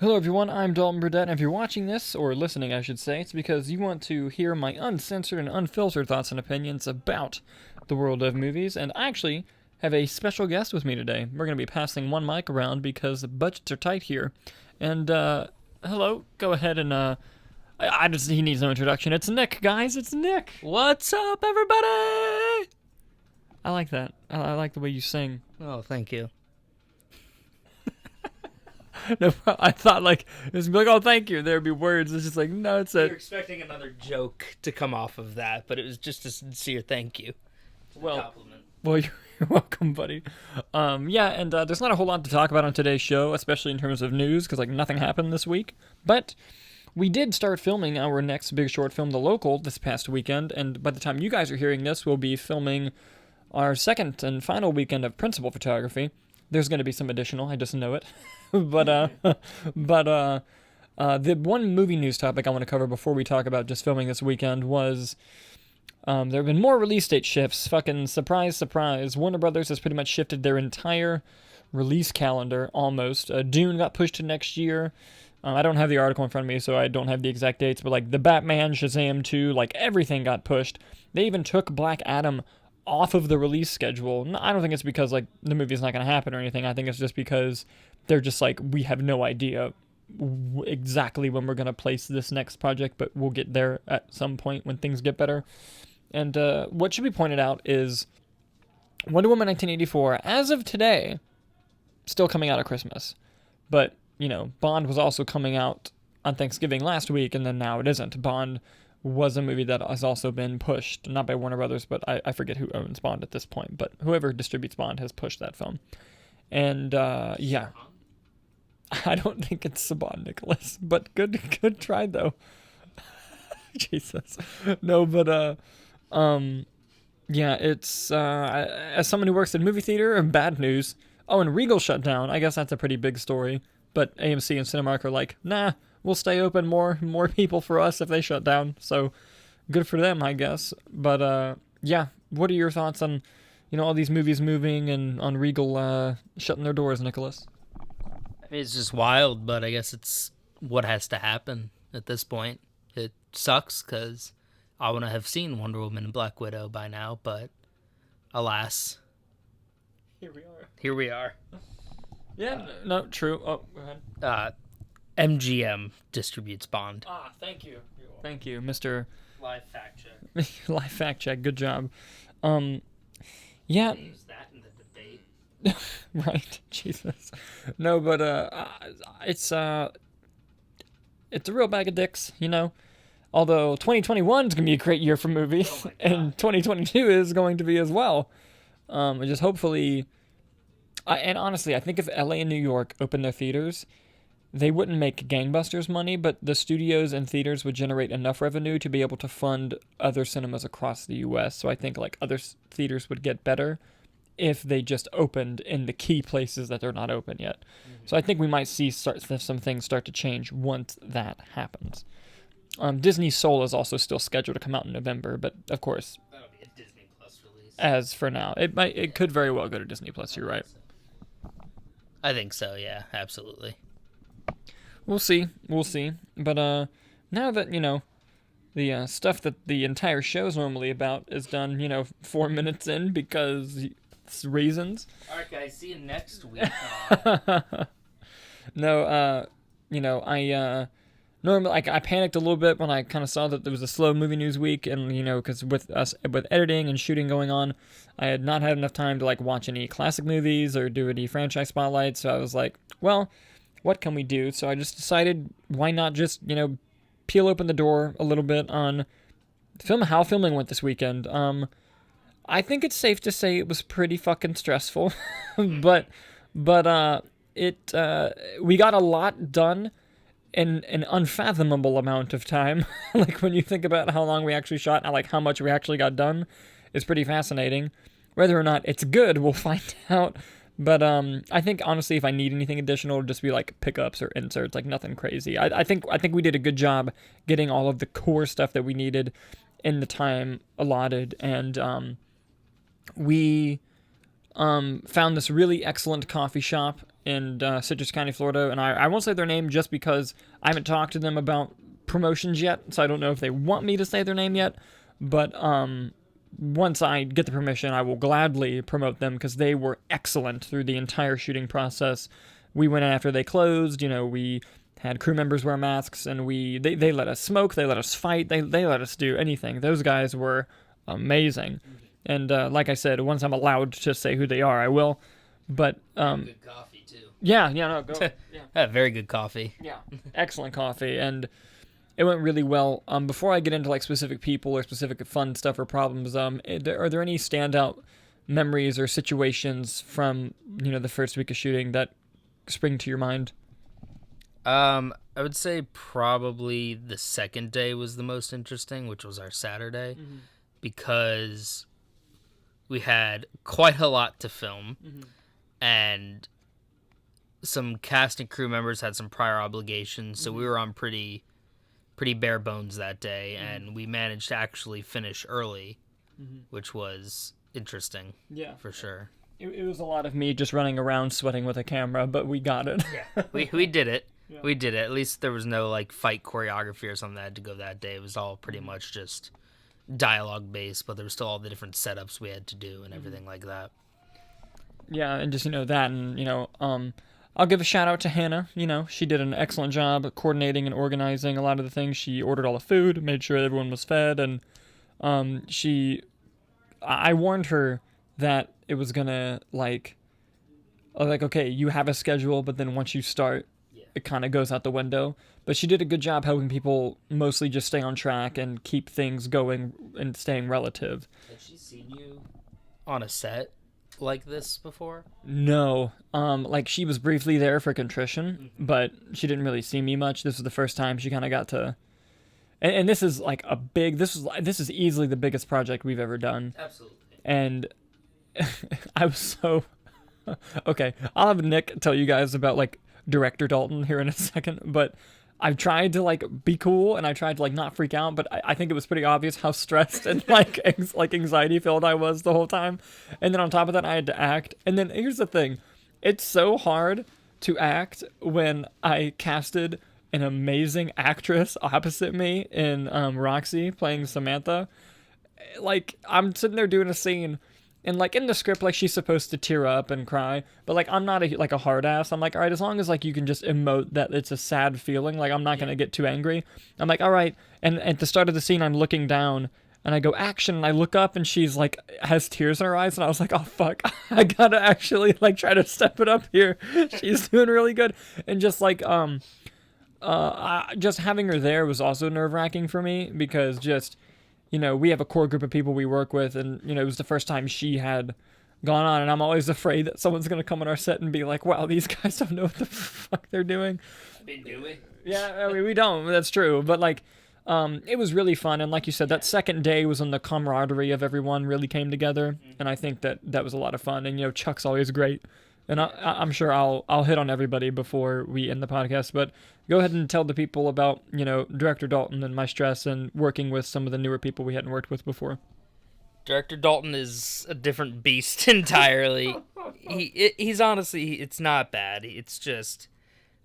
Hello everyone, I'm Dalton Burdett, and if you're watching this, or listening I should say, it's because you want to hear my uncensored and unfiltered thoughts and opinions about the world of movies, and I actually have a special guest with me today. We're going to be passing one mic around because the budgets are tight here. And, hello, go ahead and, he needs no introduction. It's Nick, guys, it's Nick! What's up, everybody? I like that. I like the way you sing. Oh, thank you. No, I thought like it was like, oh, thank you. There'd be words. It's just like, no, it's You're expecting another joke to come off of that, but it was just a sincere thank you. Compliment. Well, you're welcome, buddy. Yeah, and there's not a whole lot to talk about on today's show, especially in terms of news, because like nothing happened this week. But we did start filming our next big short film, The Local, this past weekend, and by the time you guys are hearing this, we'll be filming our second and final weekend of principal photography. There's going to be some additional, I just know it. but the one movie news topic I want to cover before we talk about just filming this weekend was there have been more release date shifts. Fucking surprise, surprise. Warner Brothers has pretty much shifted their entire release calendar almost. Dune got pushed to next year. I don't have the article in front of me, so I don't have the exact dates, but like the Batman, Shazam 2, like everything got pushed. They even took Black Adam off of the release schedule. I don't think it's because like the movie's not going to happen or anything. I think it's just because they're just like, we have no idea exactly when we're going to place this next project, but we'll get there at some point when things get better. And what should be pointed out is Wonder Woman 1984, as of today, still coming out at Christmas. But, you know, Bond was also coming out on Thanksgiving last week, and then now it isn't. Bond was a movie that has also been pushed, not by Warner Brothers, but I forget who owns Bond at this point, but whoever distributes Bond has pushed that film. And, yeah. I don't think it's Saban, Nicholas, but good try, though. Jesus. No, but, yeah, it's, as someone who works in movie theater, bad news. Oh, and Regal shut down. I guess that's a pretty big story, but AMC and Cinemark are like, nah, we'll stay open, more people for us if they shut down. So good for them, I guess. But yeah, what are your thoughts on, you know, all these movies moving and on Regal shutting their doors, Nicholas? It's just wild, but I guess it's what has to happen at this point. It sucks because I want to have seen Wonder Woman and Black Widow by now, but alas. Here we are. Yeah, no, true. Oh, go ahead. MGM distributes Bond. Thank you. Thank you, Mr. Live fact check. Live fact check. Good job. Yeah. Use that in the debate. Right. Jesus. No, but it's a real bag of dicks, you know. Although 2021 is gonna be a great year for movies, and 2022 is going to be as well. Just hopefully, and honestly, I think if LA and New York open their theaters, they wouldn't make gangbusters money, but the studios and theaters would generate enough revenue to be able to fund other cinemas across the U.S. So I think like other theaters would get better if they just opened in the key places that they're not open yet. Mm-hmm. So I think we might see some things start to change once that happens. Disney's Soul is also still scheduled to come out in November, but of course, That'll be a Disney Plus release. as for now, it could very well go to Disney Plus. You're right. I think so. Yeah, absolutely. We'll see. But now that, you know, the stuff that the entire show is normally about is done, you know, 4 minutes in because reasons. All right, guys. See you next week. No, you know, normally, like, I panicked a little bit when I kind of saw that there was a slow movie news week, and, you know, because with editing and shooting going on, I had not had enough time to, like, watch any classic movies or do any franchise spotlights, so I was like, well, what can we do? So I just decided, why not just, you know, peel open the door a little bit on how filming went this weekend. I think it's safe to say it was pretty fucking stressful, but we got a lot done in an unfathomable amount of time. Like, when you think about how long we actually shot and like how much we actually got done, it's pretty fascinating. Whether or not it's good, we'll find out. But I think honestly, if I need anything additional, it'll just be like pickups or inserts, like nothing crazy. I think we did a good job getting all of the core stuff that we needed in the time allotted, and we found this really excellent coffee shop in Citrus County, Florida, and I won't say their name just because I haven't talked to them about promotions yet, so I don't know if they want me to say their name yet, but once I get the permission, I will gladly promote them because they were excellent through the entire shooting process. We went in after they closed, we had crew members wear masks, and they let us smoke, they let us fight, they let us do anything. Those guys were amazing. And like I said, once I'm allowed to say who they are, I will. But good coffee too. Yeah, no, go. Yeah. Very good coffee. Yeah, excellent coffee, and it went really well. Before I get into like specific people or specific fun stuff or problems, are there any standout memories or situations from the first week of shooting that spring to your mind? I would say probably the second day was the most interesting, which was our Saturday, because we had quite a lot to film, and some cast and crew members had some prior obligations, so we were on pretty bare bones that day, and we managed to actually finish early, which was interesting. Yeah, for sure. It was a lot of me just running around sweating with a camera, but we got it. Yeah, we did it. Yeah. We did it. At least there was no like fight choreography or something that had to go that day. It was all pretty much just dialogue based, but there was still all the different setups we had to do and everything like that. Yeah, and just that, and I'll give a shout out to Hannah. She did an excellent job coordinating and organizing a lot of the things. She ordered all the food, made sure everyone was fed, and I warned her that it was gonna like, okay, you have a schedule, but then once you start, it kind of goes out the window. But she did a good job helping people mostly just stay on track and keep things going and staying relative. Has she seen you on a set like this before? No. Like she was briefly there for Contrition, but she didn't really see me much. This was the first time she kind of got to, and this is like this is easily the biggest project we've ever done. Absolutely. And I was so, okay, I'll have Nick tell you guys about like director Dalton here in a second, but I've tried to like be cool and I tried to like not freak out, but I think it was pretty obvious how stressed and like anxiety filled I was the whole time. And then on top of that, I had to act. And then here's the thing. It's so hard to act when I casted an amazing actress opposite me in Roxy playing Samantha. Like I'm sitting there doing a scene, and like in the script, like she's supposed to tear up and cry, but like I'm not a hard ass. I'm like, all right, as long as like you can just emote that it's a sad feeling, like I'm not gonna get too angry. I'm like, all right. And at the start of the scene, I'm looking down and I go action, and I look up and she's like has tears in her eyes, and I was like, oh fuck, I gotta actually like try to step it up here. She's doing really good, and just like just having her there was also nerve-wracking for me because just. We have a core group of people we work with, and, it was the first time she had gone on, and I'm always afraid that someone's going to come on our set and be like, wow, these guys don't know what the fuck they're doing. I mean, do we? Yeah, I mean, we don't. That's true. But, like, it was really fun, and like you said, that second day was when the camaraderie of everyone really came together, and I think that was a lot of fun, and, Chuck's always great. And I'm sure I'll hit on everybody before we end the podcast, but go ahead and tell the people about, Director Dalton and my stress and working with some of the newer people we hadn't worked with before. Director Dalton is a different beast entirely. He's honestly, it's not bad. It's just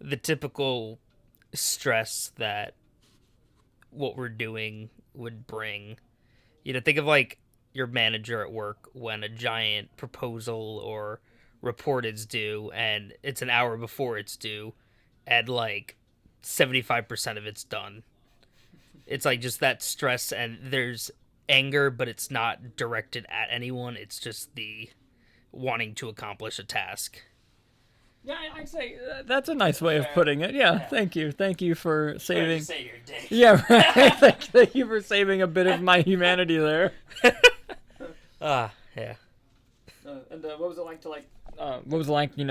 the typical stress that what we're doing would bring. Think of like your manager at work when a giant proposal or report is due and it's an hour before it's due and like 75% of it's done. It's like just that stress, and there's anger, but it's not directed at anyone. It's just the wanting to accomplish a task. Yeah, I'd say that's a nice way of putting it. Yeah. Thank you for saving. Say your dick. Yeah, right. Thank you for saving a bit of my humanity there. Yeah. And what was it like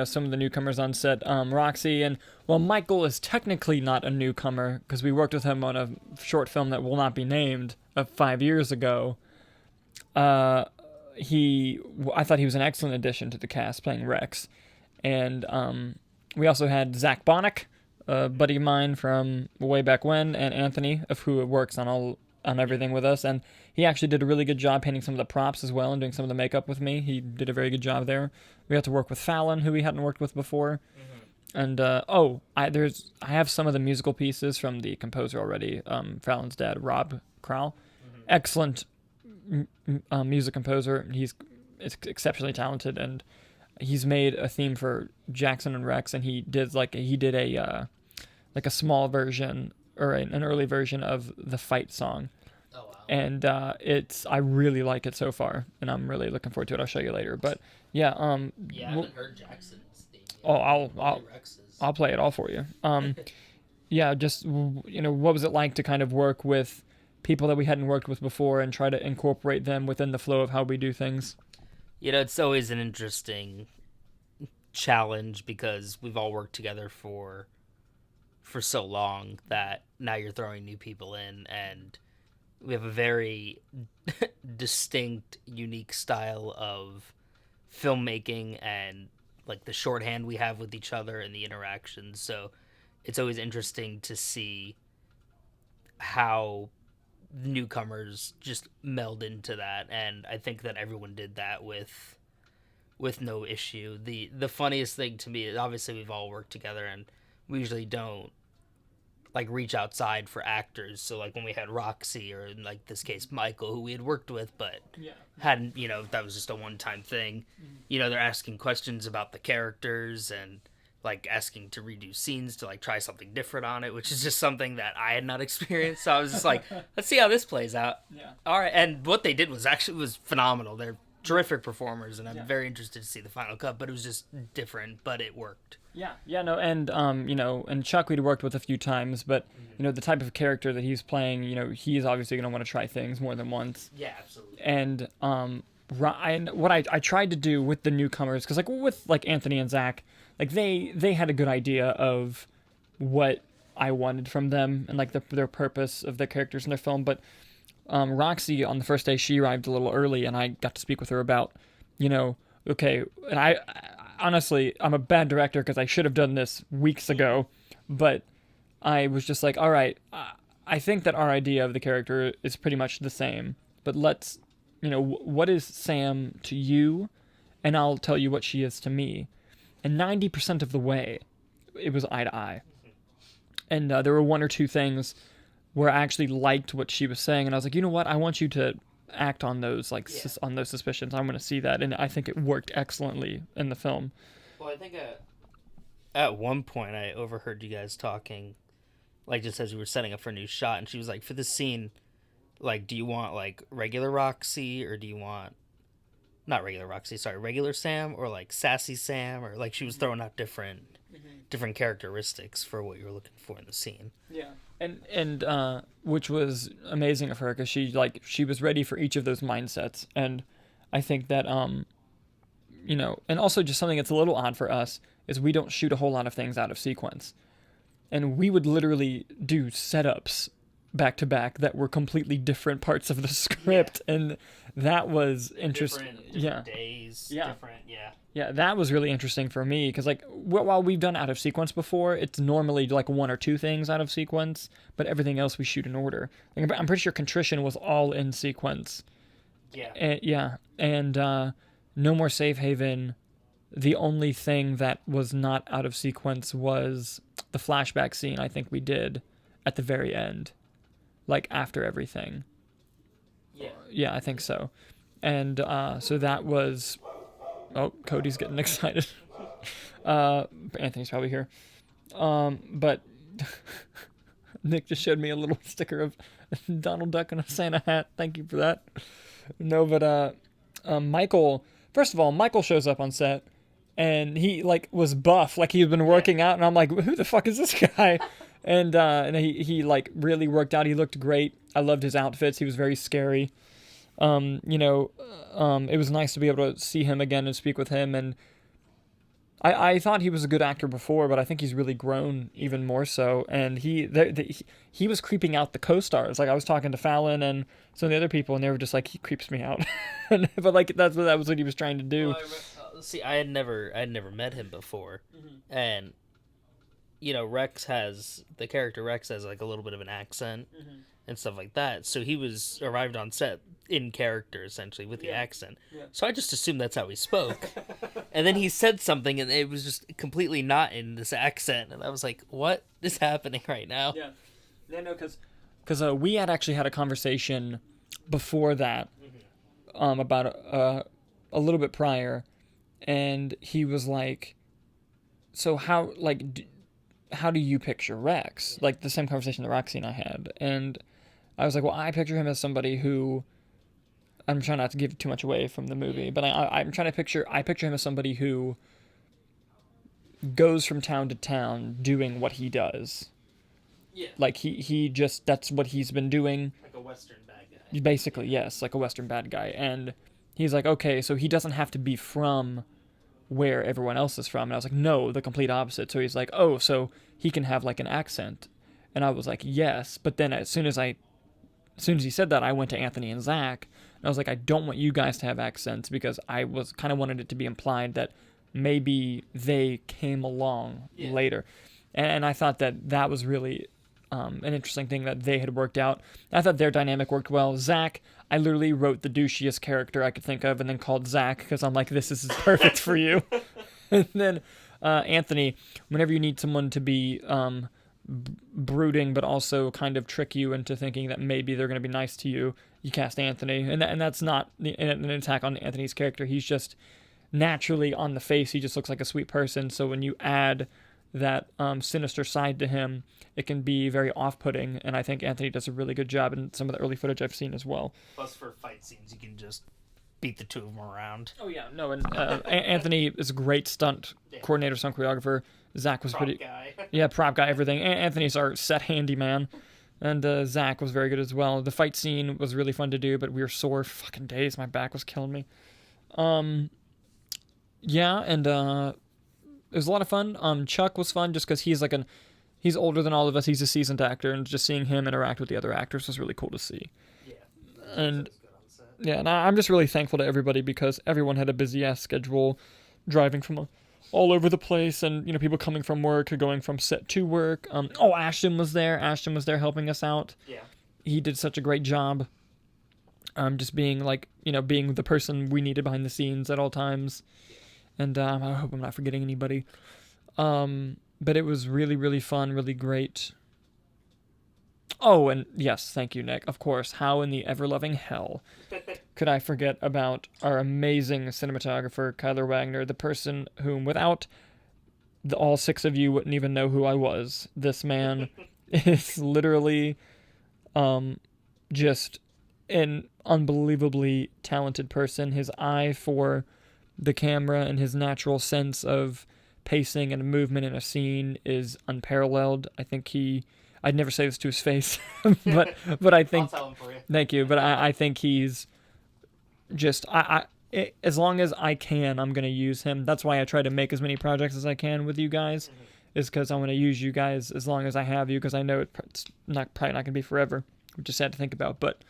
some of the newcomers on set? Roxy, and well, Michael is technically not a newcomer because we worked with him on a short film that will not be named 5 years ago. I thought he was an excellent addition to the cast playing Rex. And we also had Zach Bonnick, a buddy of mine from way back when, and Anthony, of who works on all on everything with us, and he actually did a really good job painting some of the props as well and doing some of the makeup with me. He did a very good job there. We got to work with Fallon, who we hadn't worked with before. And I have some of the musical pieces from the composer already. Fallon's dad, Rob Crowell, excellent music composer. He's exceptionally talented, and he's made a theme for Jackson and Rex, and he did a small version or an early version of the fight song. Oh wow! And I really like it so far, and I'm really looking forward to it. I'll show you later, but yeah. I haven't heard Jackson's theme yet. Oh, I'll play it all for you. Yeah, just, what was it like to kind of work with people that we hadn't worked with before and try to incorporate them within the flow of how we do things? It's always an interesting challenge because we've all worked together for so long that now you're throwing new people in, and we have a very distinct, unique style of filmmaking and like the shorthand we have with each other and the interactions. So it's always interesting to see how newcomers just meld into that, and I think that everyone did that with no issue. The funniest thing to me is obviously we've all worked together, and we usually don't like reach outside for actors. So like when we had Roxy, or in like this case Michael, who we had worked with but hadn't, that was just a one-time thing. They're asking questions about the characters and like asking to redo scenes to like try something different on it, which is just something that I had not experienced. So I was just like, let's see how this plays out. All right. And what they did was phenomenal. They're terrific performers, and I'm very interested to see the final cut, but it was just different, but it worked. And Chuck we'd worked with a few times, but the type of character that he's playing, he's obviously going to want to try things more than once. Yeah, absolutely. And what I tried to do with the newcomers, because like with like Anthony and Zach, like they had a good idea of what I wanted from them and like their purpose of their characters in their film, but Roxy, on the first day, she arrived a little early, and I got to speak with her about, okay, and I honestly, I'm a bad director because I should have done this weeks ago, but I was just like, all right, I think that our idea of the character is pretty much the same, but let's, what is Sam to you, and I'll tell you what she is to me, and 90% of the way, it was eye to eye, and there were one or two things where I actually liked what she was saying, and I was like, you know what, I want you to act on those, on those suspicions. I want to see that, and I think it worked excellently in the film. Well, I think at one point I overheard you guys talking, like just as we were setting up for a new shot, and she was like, for this scene, like, do you want like regular Roxy, or do you want not regular Roxy, sorry, regular Sam, or like sassy Sam, or like she was throwing out different characteristics for what you were looking for in the scene. Yeah. And which was amazing of her, because she was ready for each of those mindsets, and I think that and also just something that's a little odd for us is we don't shoot a whole lot of things out of sequence, and we would literally do setups back to back that were completely different parts of the script, and that was interesting. Different days, different, Yeah, that was really interesting for me, because like while we've done out of sequence before, it's normally like one or two things out of sequence, but everything else we shoot in order. Like, I'm pretty sure Contrition was all in sequence. And No More Safe Haven, the only thing that was not out of sequence was the flashback scene I think we did at the very end, like after everything. Yeah, I think so. And so that was... Oh, Cody's getting excited. Anthony's probably here. But Nick just showed me a little sticker of Donald Duck and a Santa hat. Thank you for that. No, but Michael... First of all, Michael shows up on set, and he, like, was buff. Like, he'd been working out, and I'm like, who the fuck is this guy? And he like, really worked out. He looked great. I loved his outfits. He was very scary. It was nice to be able to see him again and speak with him, and I thought he was a good actor before, but I think he's really grown even more so, and he was creeping out the co-stars. Like, I was talking to Fallon and some of the other people, and they were just like, he creeps me out. But like, that was what he was trying to do. Well, see, I had never met him before, and the character Rex has like a little bit of an accent and stuff like that. So he was arrived on set in character essentially with the accent. Yeah. So I just assumed that's how he spoke. And then he said something and it was just completely not in this accent. And I was like, what is happening right now? Yeah. Yeah, no, because we had actually had a conversation before that about a little bit prior, and he was like, so how, like, how do you picture Rex? Like, the same conversation that Roxy and I had. And I was like, well, I picture him as somebody who, I'm trying not to give too much away from the movie, but I'm trying to I picture him as somebody who goes from town to town doing what he does. Yeah. Like, he just, that's what he's been doing. Like a Western bad guy. Basically, yes, like a Western bad guy. And he's like, okay, so he doesn't have to be from where everyone else is from. And I was like, no, the complete opposite. So he's like, oh, so he can have like an accent. And I was like, yes. But then as soon as he said that, I went to Anthony and Zach, and I was like, I don't want you guys to have accents, because I was kind of wanted it to be implied that maybe they came along later. And I thought that was really an interesting thing that they had worked out. I thought their dynamic worked well. Zach, I literally wrote the douchiest character I could think of and then called Zach, because I'm like, this is perfect for you. And then Anthony, whenever you need someone to be brooding but also kind of trick you into thinking that maybe they're going to be nice to you, you cast Anthony. And that's not an attack on Anthony's character. He's just naturally, on the face, he just looks like a sweet person. So when you add that sinister side to him, it can be very off-putting, and I think Anthony does a really good job in some of the early footage I've seen as well. Plus, for fight scenes, you can just beat the two of them around. Oh yeah, no, and Anthony is a great stunt coordinator, stunt choreographer. Zach was Prop guy. prop guy, everything. Anthony's our set handyman, and Zach was very good as well. The fight scene was really fun to do, but we were sore fucking days. My back was killing me. Yeah, and it was a lot of fun. Chuck was fun just because he's older than all of us. He's a seasoned actor, and just seeing him interact with the other actors was really cool to see. Yeah. And yeah, and I'm just really thankful to everybody, because everyone had a busy ass schedule, driving from all over the place, and people coming from work or going from set to work. Ashton was there. Ashton was there helping us out. Yeah. He did such a great job. Just being being the person we needed behind the scenes at all times. And I hope I'm not forgetting anybody. But it was really, really fun, really great. Oh, and yes, thank you, Nick. Of course, how in the ever-loving hell could I forget about our amazing cinematographer, Kyler Wagner, the person whom, without all six of you, wouldn't even know who I was. This man is literally just an unbelievably talented person. His eye for the camera and his natural sense of pacing and movement in a scene is unparalleled. I think I'd never say this to his face, but I think, I'll tell him for you. Thank you, but I think he's just, as long as I can, I'm going to use him. That's why I try to make as many projects as I can with you guys, is because I want to use you guys as long as I have you, because I know it's probably not going to be forever, which is sad to think about, but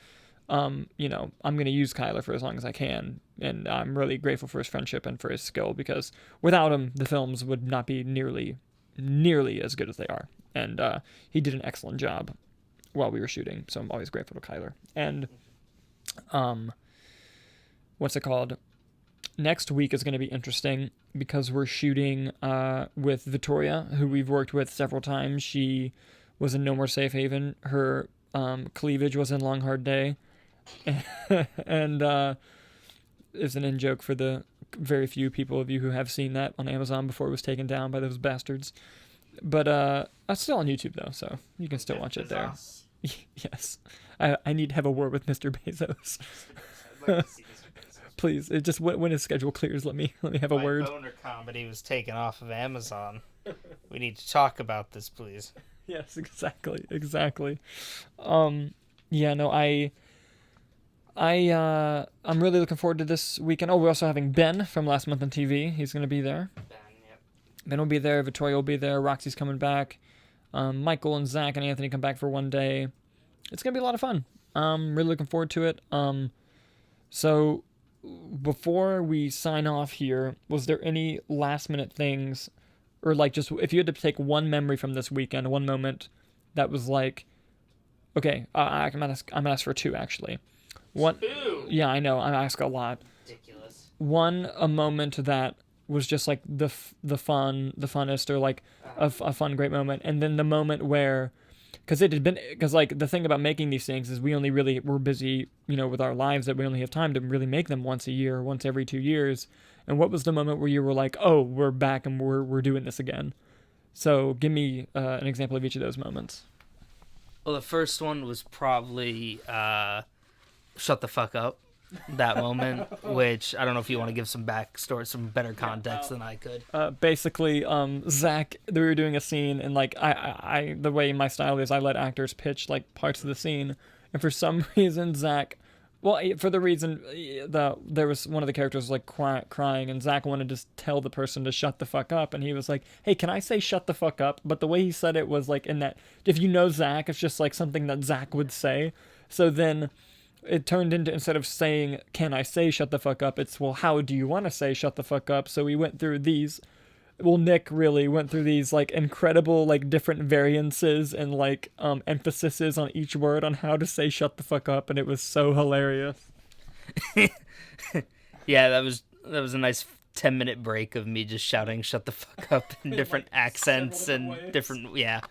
I'm going to use Kyler for as long as I can, and I'm really grateful for his friendship and for his skill, because without him, the films would not be nearly as good as they are, and he did an excellent job while we were shooting, so I'm always grateful to Kyler. And what's it called? Next week is going to be interesting, because we're shooting with Victoria, who we've worked with several times. She was in No More Safe Haven. Her cleavage was in Long Hard Day. And it's an in-joke for the very few people of you who have seen that on Amazon before it was taken down by those bastards. But it's still on YouTube, though, so you can still watch it there. Yes. I need to have a word with Mr. Bezos. I'd like to see Mr. Bezos. Please, it just when his schedule clears, let me have a word. My boner comedy was taken off of Amazon. We need to talk about this, please. Yes, exactly. Yeah, no, I'm really looking forward to this weekend. Oh, we're also having Ben from Last Month on TV. He's going to be there. Ben will be there. Victoria will be there. Roxy's coming back. Michael and Zach and Anthony come back for one day. It's going to be a lot of fun. Really looking forward to it. So before we sign off here, was there any last minute things or like just if you had to take one memory from this weekend, one moment that was like, okay, I'm gonna ask for two actually. One, yeah, I know, I ask a lot. Ridiculous. One, a moment that was just like the funnest, or like a fun, great moment, and then the moment where, because like the thing about making these things is we're busy, with our lives, that we only have time to really make them once a year, once every 2 years. And what was the moment where you were like, oh, we're back and we're doing this again? So give me an example of each of those moments. Well, the first one was probably shut the fuck up. That moment, which I don't know if you want to give some backstory, some better context than I could. Basically, Zach, we were doing a scene, and like I the way my style is, I let actors pitch like parts of the scene, and for some reason Zach, well, for the reason there was one of the characters like crying, and Zach wanted to tell the person to shut the fuck up, and he was like, "Hey, can I say shut the fuck up?" But the way he said it was like in that, if you know Zach, it's just like something that Zach would say. So then it turned into, instead of saying, "Can I say shut the fuck up?" it's, well, how do you want to say shut the fuck up? So we went through these, well, Nick really went through these like incredible like different variances and like emphases on each word on how to say shut the fuck up, and it was so hilarious. Yeah, that was a nice 10-minute break of me just shouting shut the fuck up in different like accents and different, yeah.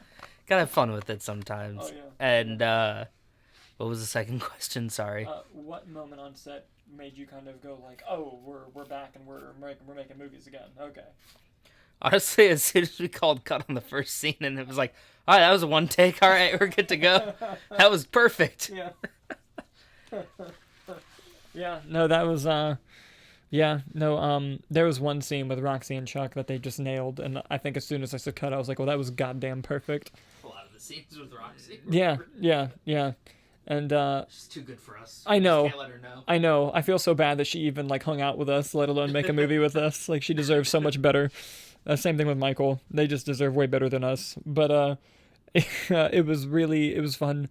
Gotta have fun with it sometimes. Oh, yeah. And what was the second question? Sorry. What moment on set made you kind of go like, "Oh, we're back and we're making movies again"? Okay. Honestly, as soon as we called cut on the first scene, and it was like, "All right, that was a one take. All right, we're good to go." That was perfect. Yeah. Yeah. No, that was Yeah. No. There was one scene with Roxy and Chuck that they just nailed, and I think as soon as I said cut, I was like, "Well, that was goddamn perfect." A lot of the scenes with Roxy. Yeah. And she's too good for us. I know. Can't let her know. I know. I feel so bad that she even like hung out with us, let alone make a movie with us. Like, she deserves so much better. Same thing with Michael. They just deserve way better than us. But it was fun.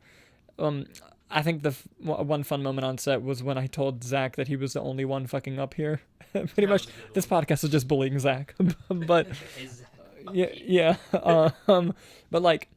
I think the one fun moment on set was when I told Zach that he was the only one fucking up here. Pretty much, this podcast is just bullying Zach. But yeah. But like,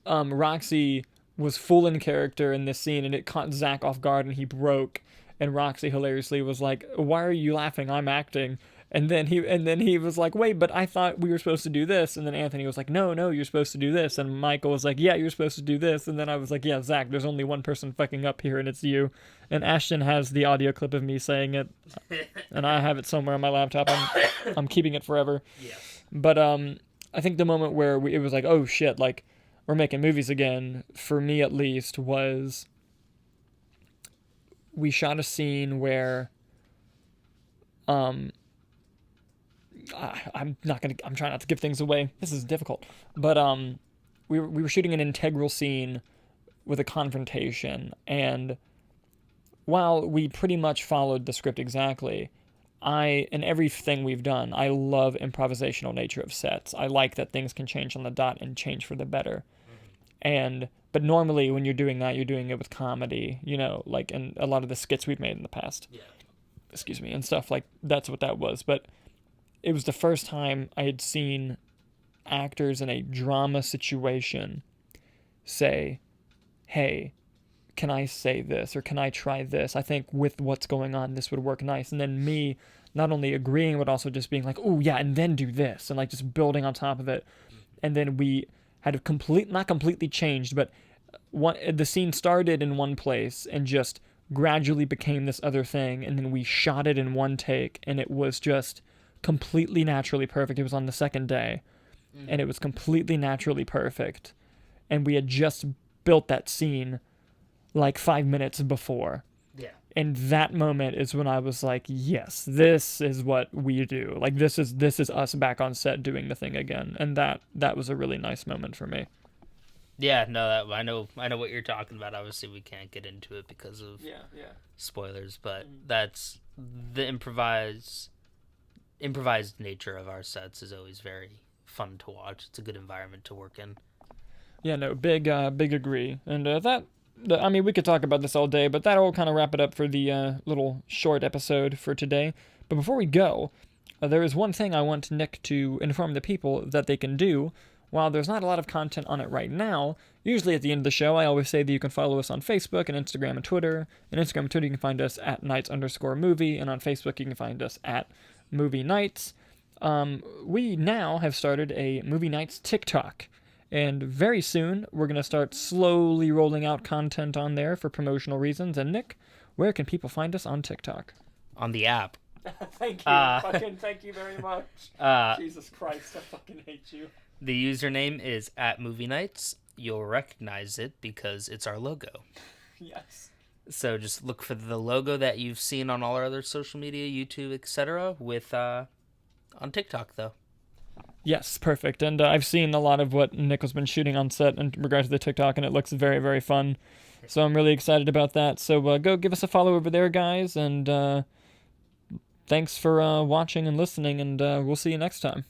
Roxy was full in character in this scene, and it caught Zach off guard, and he broke. And Roxy hilariously was like, "Why are you laughing? I'm acting." And then he was like, "Wait, but I thought we were supposed to do this." And then Anthony was like, "No, you're supposed to do this." And Michael was like, "Yeah, you're supposed to do this." And then I was like, "Yeah, Zach, there's only one person fucking up here, and it's you." And Ashton has the audio clip of me saying it, and I have it somewhere on my laptop. I'm keeping it forever. Yes. But I think the moment where it was like, "Oh shit!" Like, we're making movies again, for me at least, was we shot a scene where I'm trying not to give things away. This is difficult. But we were shooting an integral scene with a confrontation, and while we pretty much followed the script exactly, in everything we've done, I love improvisational nature of sets. I like that things can change on the dot and change for the better. But normally when you're doing that, you're doing it with comedy, like in a lot of the skits we've made in the past. Yeah. Excuse me, and stuff like that's what that was. But it was the first time I had seen actors in a drama situation say, "Hey, can I say this, or can I try this? I think with what's going on, this would work nice." And then me not only agreeing, but also just being like, "Oh yeah, and then do this," and like just building on top of it. And then we had not completely changed, but the scene started in one place and just gradually became this other thing, and then we shot it in one take, and it was just completely naturally perfect. It was on the second day, and it was completely naturally perfect, and we had just built that scene like 5 minutes before. Yeah. And that moment is when I was like, yes, this is what we do. Like, this is us back on set doing the thing again. And that was a really nice moment for me. Yeah, no, I know what you're talking about. Obviously, we can't get into it because of spoilers, but that's the improvised nature of our sets is always very fun to watch. It's a good environment to work in. Yeah, no, big agree. And we could talk about this all day, but that'll kind of wrap it up for the little short episode for today. But before we go, there is one thing I want Nick to inform the people that they can do. While there's not a lot of content on it right now, usually at the end of the show, I always say that you can follow us on Facebook and Instagram and Twitter. On Instagram and Twitter, you can find us at nights_movie, and on Facebook, you can find us at movie nights. We now have started a movie nights TikTok, and very soon we're going to start slowly rolling out content on there for promotional reasons. And Nick, where can people find us on TikTok? On the app. Thank you very much. Jesus Christ, I fucking hate you. The username is @movienights. You'll recognize it because it's our logo. Yes. So just look for the logo that you've seen on all our other social media, YouTube, etc. with on TikTok, though. Yes, perfect. And I've seen a lot of what Nick has been shooting on set in regards to the TikTok, and it looks very, very fun. So I'm really excited about that. So go give us a follow over there, guys, and thanks for watching and listening, and we'll see you next time.